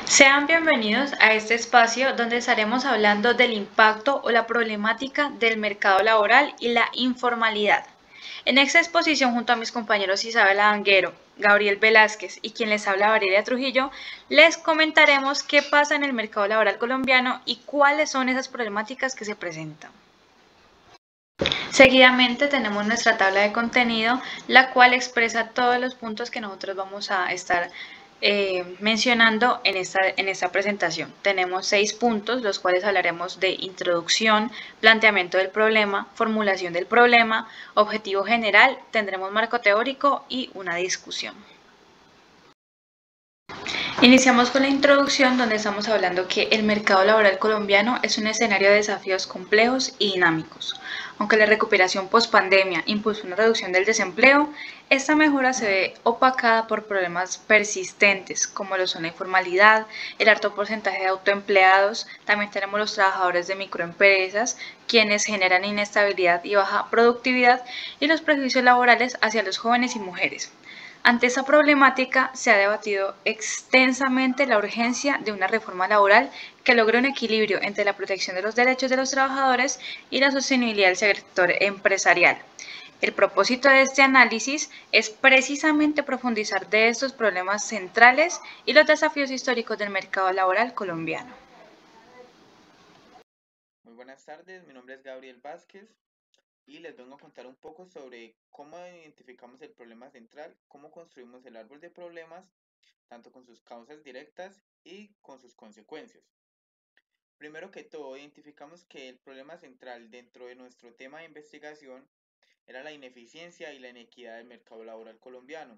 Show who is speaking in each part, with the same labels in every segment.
Speaker 1: Sean bienvenidos a este espacio donde estaremos hablando del impacto o la problemática del mercado laboral y la informalidad. En esta exposición, junto a mis compañeros Isabela Anguero, Gabriel Velázquez y quien les habla Valeria Trujillo, les comentaremos qué pasa en el mercado laboral colombiano y cuáles son esas problemáticas que se presentan. Seguidamente tenemos nuestra tabla de contenido, la cual expresa todos los puntos que nosotros vamos a estar mencionando en esta presentación. Tenemos 6 puntos, los cuales hablaremos de introducción, planteamiento del problema, formulación del problema, objetivo general, tendremos marco teórico y una discusión. Iniciamos con la introducción, donde estamos hablando que el mercado laboral colombiano es un escenario de desafíos complejos y dinámicos. Aunque la recuperación post-pandemia impulsó una reducción del desempleo, esta mejora se ve opacada por problemas persistentes, como lo son la informalidad, el alto porcentaje de autoempleados. También tenemos los trabajadores de microempresas, quienes generan inestabilidad y baja productividad, y los prejuicios laborales hacia los jóvenes y mujeres. Ante esta problemática, se ha debatido extensamente la urgencia de una reforma laboral que logre un equilibrio entre la protección de los derechos de los trabajadores y la sostenibilidad del sector empresarial. El propósito de este análisis es precisamente profundizar de estos problemas centrales y los desafíos históricos del mercado laboral colombiano.
Speaker 2: Muy buenas tardes, mi nombre es Gabriel Vázquez y les vengo a contar un poco sobre cómo identificamos el problema central, cómo construimos el árbol de problemas, tanto con sus causas directas y con sus consecuencias. Primero que todo, identificamos que el problema central dentro de nuestro tema de investigación era la ineficiencia y la inequidad del mercado laboral colombiano.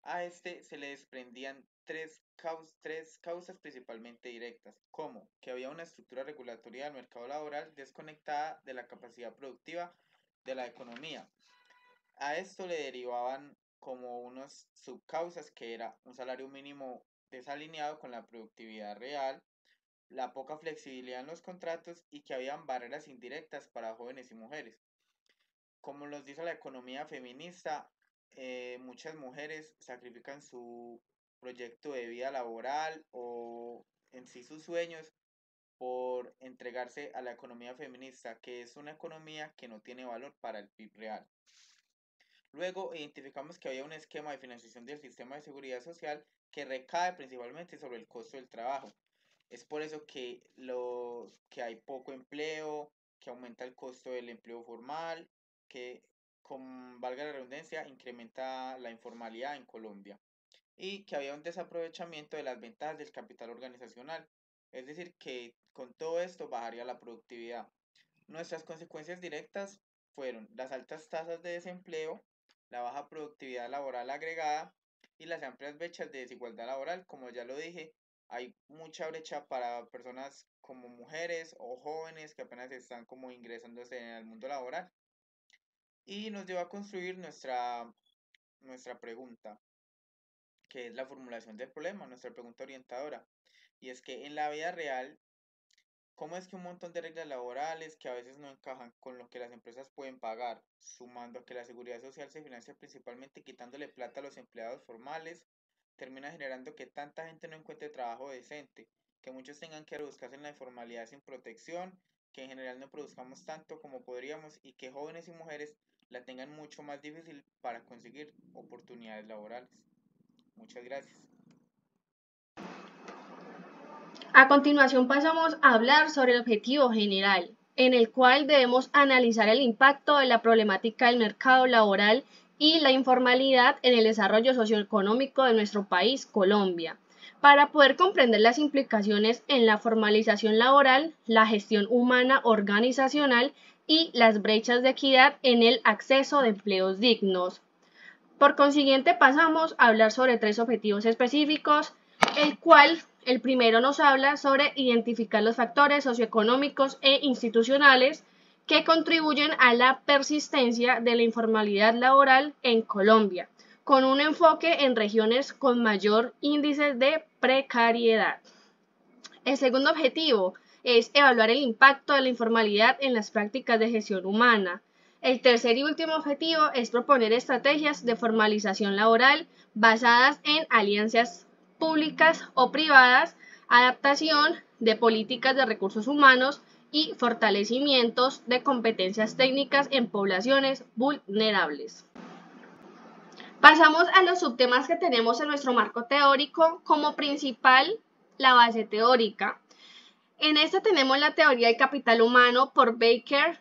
Speaker 2: A este se le desprendían tres causas principalmente directas, como que había una estructura regulatoria del mercado laboral desconectada de la capacidad productiva de la economía. A esto le derivaban como unas subcausas que era un salario mínimo desalineado con la productividad real, la poca flexibilidad en los contratos y que habían barreras indirectas para jóvenes y mujeres. Como nos dice la economía feminista, muchas mujeres sacrifican su proyecto de vida laboral o en sí sus sueños por entregarse a la economía feminista, que es una economía que no tiene valor para el PIB real. Luego identificamos que había un esquema de financiación del sistema de seguridad social que recae principalmente sobre el costo del trabajo. Es por eso que hay poco empleo, que aumenta el costo del empleo formal, que, con valga la redundancia, incrementa la informalidad en Colombia y que había un desaprovechamiento de las ventajas del capital organizacional. Es decir, que con todo esto bajaría la productividad. Nuestras consecuencias directas fueron las altas tasas de desempleo, la baja productividad laboral agregada y las amplias brechas de desigualdad laboral. Como ya lo dije, hay mucha brecha para personas como mujeres o jóvenes que apenas están como ingresándose en el mundo laboral. Y nos lleva a construir nuestra pregunta, que es la formulación del problema, nuestra pregunta orientadora. Y es que en la vida real, ¿cómo es que un montón de reglas laborales que a veces no encajan con lo que las empresas pueden pagar, sumando a que la seguridad social se financia principalmente quitándole plata a los empleados formales, termina generando que tanta gente no encuentre trabajo decente, que muchos tengan que rebuscarse en la informalidad sin protección, que en general no produzcamos tanto como podríamos y que jóvenes y mujeres la tengan mucho más difícil para conseguir oportunidades laborales? Muchas gracias.
Speaker 3: A continuación pasamos a hablar sobre el objetivo general, en el cual debemos analizar el impacto de la problemática del mercado laboral y la informalidad en el desarrollo socioeconómico de nuestro país, Colombia, para poder comprender las implicaciones en la formalización laboral, la gestión humana organizacional y las brechas de equidad en el acceso de empleos dignos. Por consiguiente, pasamos a hablar sobre 3 objetivos específicos, el cual el primero nos habla sobre identificar los factores socioeconómicos e institucionales que contribuyen a la persistencia de la informalidad laboral en Colombia, con un enfoque en regiones con mayor índice de precariedad. El segundo objetivo es evaluar el impacto de la informalidad en las prácticas de gestión humana. El tercer y último objetivo es proponer estrategias de formalización laboral basadas en alianzas públicas o privadas adaptación de políticas de recursos humanos y fortalecimientos de competencias técnicas en poblaciones vulnerables. Pasamos a los subtemas que tenemos en nuestro marco teórico. Como principal, la base teórica. En esta tenemos la teoría del capital humano por Baker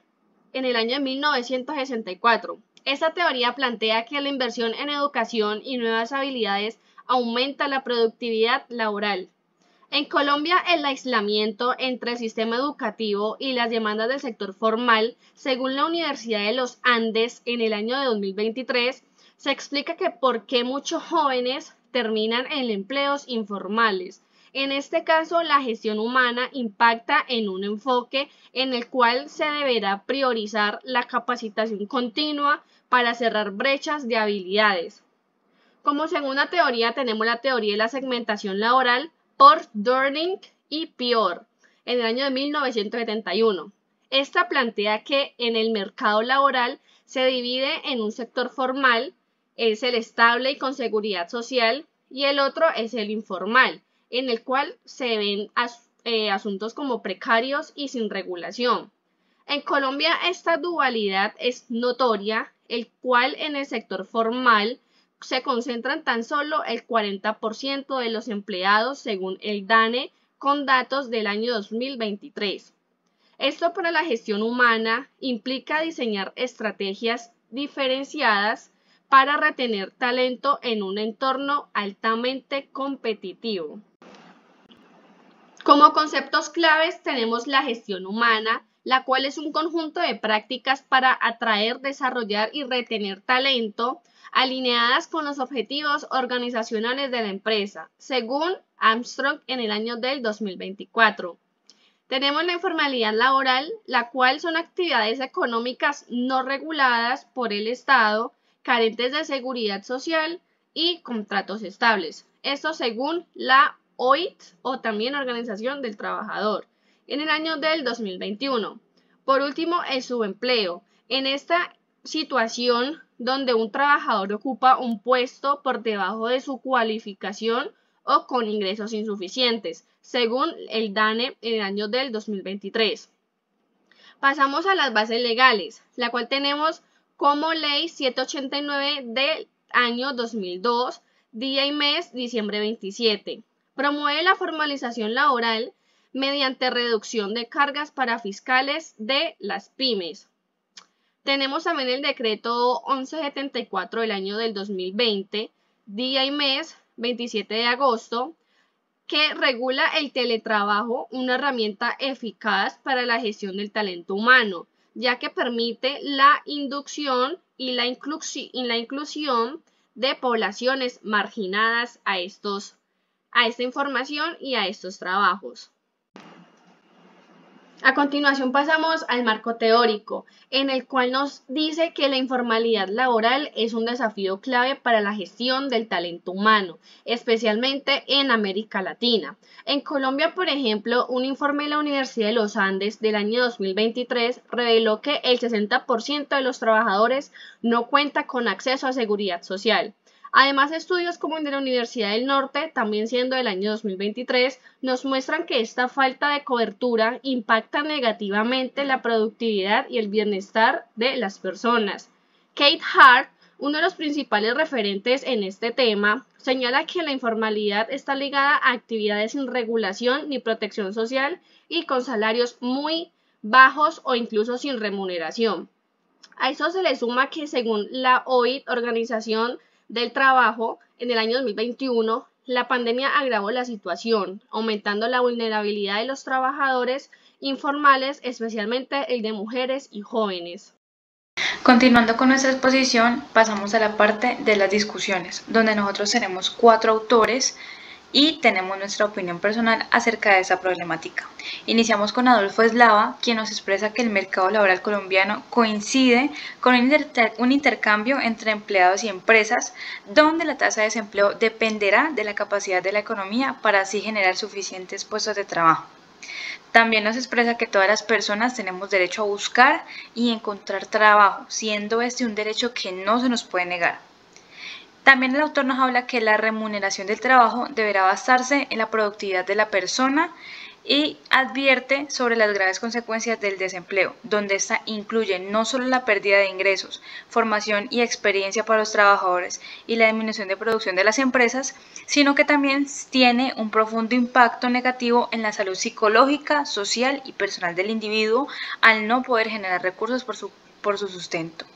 Speaker 3: en el año de 1964. Esta teoría plantea que la inversión en educación y nuevas habilidades aumenta la productividad laboral. En Colombia, el aislamiento entre el sistema educativo y las demandas del sector formal, según la Universidad de los Andes en el año de 2023, se explica que por qué muchos jóvenes terminan en empleos informales. En este caso, la gestión humana impacta en un enfoque en el cual se deberá priorizar la capacitación continua para cerrar brechas de habilidades. Como segunda teoría tenemos la teoría de la segmentación laboral por Durning y Pior en el año de 1971. Esta plantea que en el mercado laboral se divide en un sector formal, es el estable y con seguridad social, y el otro es el informal, en el cual se ven asuntos como precarios y sin regulación. En Colombia esta dualidad es notoria, el cual en el sector formal se concentran tan solo el 40% de los empleados según el DANE con datos del año 2023. Esto para la gestión humana implica diseñar estrategias diferenciadas para retener talento en un entorno altamente competitivo. Como conceptos claves tenemos la gestión humana, la cual es un conjunto de prácticas para atraer, desarrollar y retener talento, alineadas con los objetivos organizacionales de la empresa, según Armstrong en el año del 2024. Tenemos la informalidad laboral, la cual son actividades económicas no reguladas por el Estado, carentes de seguridad social y contratos estables. Esto según la OIT o también Organización del Trabajador en el año del 2021. Por último, el subempleo. En esta situación donde un trabajador ocupa un puesto por debajo de su cualificación o con ingresos insuficientes, según el DANE en el año del 2023. Pasamos a las bases legales, la cual tenemos como Ley 789 del año 2002, día y mes, diciembre 27. Promueve la formalización laboral mediante reducción de cargas para fiscales de las pymes. Tenemos también el decreto 1174 del año del 2020, día y mes, 27 de agosto, que regula el teletrabajo, una herramienta eficaz para la gestión del talento humano, ya que permite la inducción y la inclusión de poblaciones marginadas a esta información y a estos trabajos. A continuación pasamos al marco teórico, en el cual nos dice que la informalidad laboral es un desafío clave para la gestión del talento humano, especialmente en América Latina. En Colombia, por ejemplo, un informe de la Universidad de los Andes del año 2023 reveló que el 60% de los trabajadores no cuenta con acceso a seguridad social. Además, estudios como el de la Universidad del Norte, también siendo del año 2023, nos muestran que esta falta de cobertura impacta negativamente la productividad y el bienestar de las personas. Kate Hart, uno de los principales referentes en este tema, señala que la informalidad está ligada a actividades sin regulación ni protección social y con salarios muy bajos o incluso sin remuneración. A eso se le suma que según la OIT, Organización del Trabajo, en el año 2021, la pandemia agravó la situación, aumentando la vulnerabilidad de los trabajadores informales, especialmente el de mujeres y jóvenes.
Speaker 1: Continuando con nuestra exposición, pasamos a la parte de las discusiones, donde nosotros tenemos 4 autores y tenemos nuestra opinión personal acerca de esa problemática. Iniciamos con Adolfo Eslava, quien nos expresa que el mercado laboral colombiano coincide con un intercambio entre empleados y empresas, donde la tasa de desempleo dependerá de la capacidad de la economía para así generar suficientes puestos de trabajo. También nos expresa que todas las personas tenemos derecho a buscar y encontrar trabajo, siendo este un derecho que no se nos puede negar. También el autor nos habla que la remuneración del trabajo deberá basarse en la productividad de la persona y advierte sobre las graves consecuencias del desempleo, donde esta incluye no solo la pérdida de ingresos, formación y experiencia para los trabajadores y la disminución de producción de las empresas, sino que también tiene un profundo impacto negativo en la salud psicológica, social y personal del individuo al no poder generar recursos por su sustento.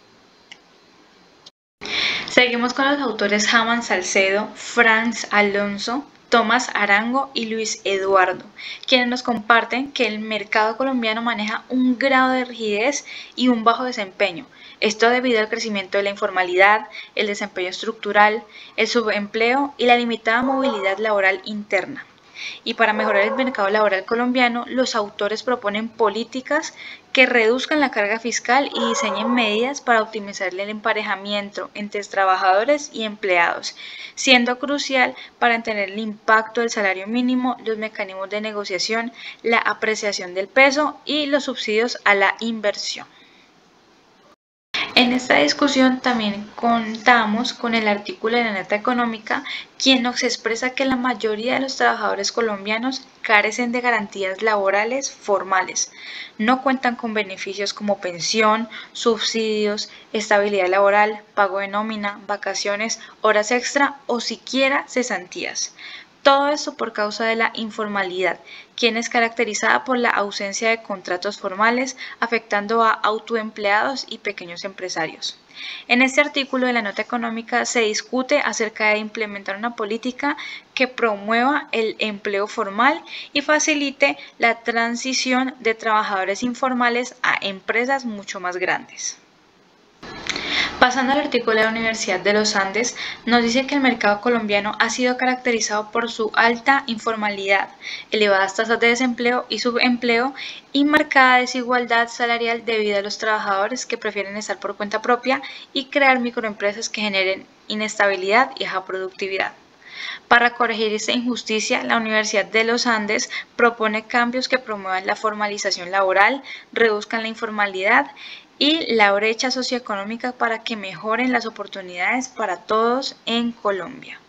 Speaker 1: Seguimos con los autores Haman Salcedo, Franz Alonso, Tomás Arango y Luis Eduardo, quienes nos comparten que el mercado colombiano maneja un grado de rigidez y un bajo desempeño. Esto debido al crecimiento de la informalidad, el desempeño estructural, el subempleo y la limitada movilidad laboral interna. Y para mejorar el mercado laboral colombiano, los autores proponen políticas que reduzcan la carga fiscal y diseñen medidas para optimizar el emparejamiento entre trabajadores y empleados, siendo crucial para entender el impacto del salario mínimo, los mecanismos de negociación, la apreciación del peso y los subsidios a la inversión. En esta discusión también contamos con el artículo de la Nota Económica, quien nos expresa que la mayoría de los trabajadores colombianos carecen de garantías laborales formales, no cuentan con beneficios como pensión, subsidios, estabilidad laboral, pago de nómina, vacaciones, horas extra o siquiera cesantías. Todo esto por causa de la informalidad, quien es caracterizada por la ausencia de contratos formales, afectando a autoempleados y pequeños empresarios. En este artículo de la Nota Económica se discute acerca de implementar una política que promueva el empleo formal y facilite la transición de trabajadores informales a empresas mucho más grandes. Pasando al artículo de la Universidad de los Andes, nos dice que el mercado colombiano ha sido caracterizado por su alta informalidad, elevadas tasas de desempleo y subempleo y marcada desigualdad salarial debido a los trabajadores que prefieren estar por cuenta propia y crear microempresas que generen inestabilidad y baja productividad. Para corregir esta injusticia, la Universidad de los Andes propone cambios que promuevan la formalización laboral, reduzcan la informalidad y la brecha socioeconómica para que mejoren las oportunidades para todos en Colombia.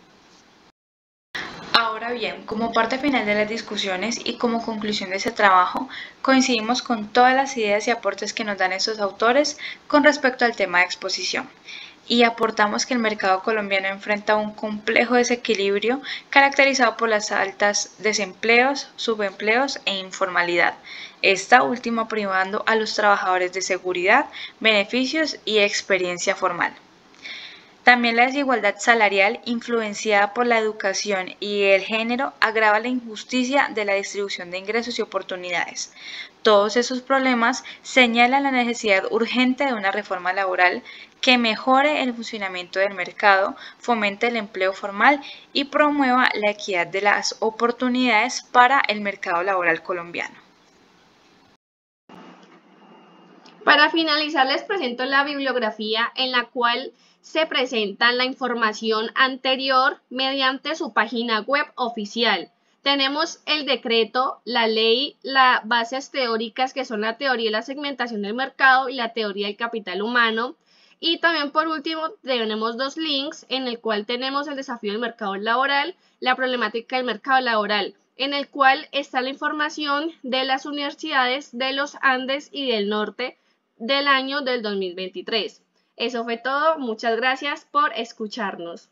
Speaker 1: Ahora bien, como parte final de las discusiones y como conclusión de ese trabajo, coincidimos con todas las ideas y aportes que nos dan estos autores con respecto al tema de exposición. Y aportamos que el mercado colombiano enfrenta un complejo desequilibrio caracterizado por las altas desempleos, subempleos e informalidad, esta última privando a los trabajadores de seguridad, beneficios y experiencia formal. También la desigualdad salarial influenciada por la educación y el género agrava la injusticia de la distribución de ingresos y oportunidades. Todos esos problemas señalan la necesidad urgente de una reforma laboral que mejore el funcionamiento del mercado, fomente el empleo formal y promueva la equidad de las oportunidades para el mercado laboral colombiano.
Speaker 3: Para finalizar, les presento la bibliografía en la cual se presenta la información anterior mediante su página web oficial. Tenemos el decreto, la ley, las bases teóricas que son la teoría y la segmentación del mercado y la teoría del capital humano. Y también por último tenemos dos links en el cual tenemos el desafío del mercado laboral, la problemática del mercado laboral, en el cual está la información de las universidades de los Andes y del Norte del año del 2023. Eso fue todo, muchas gracias por escucharnos.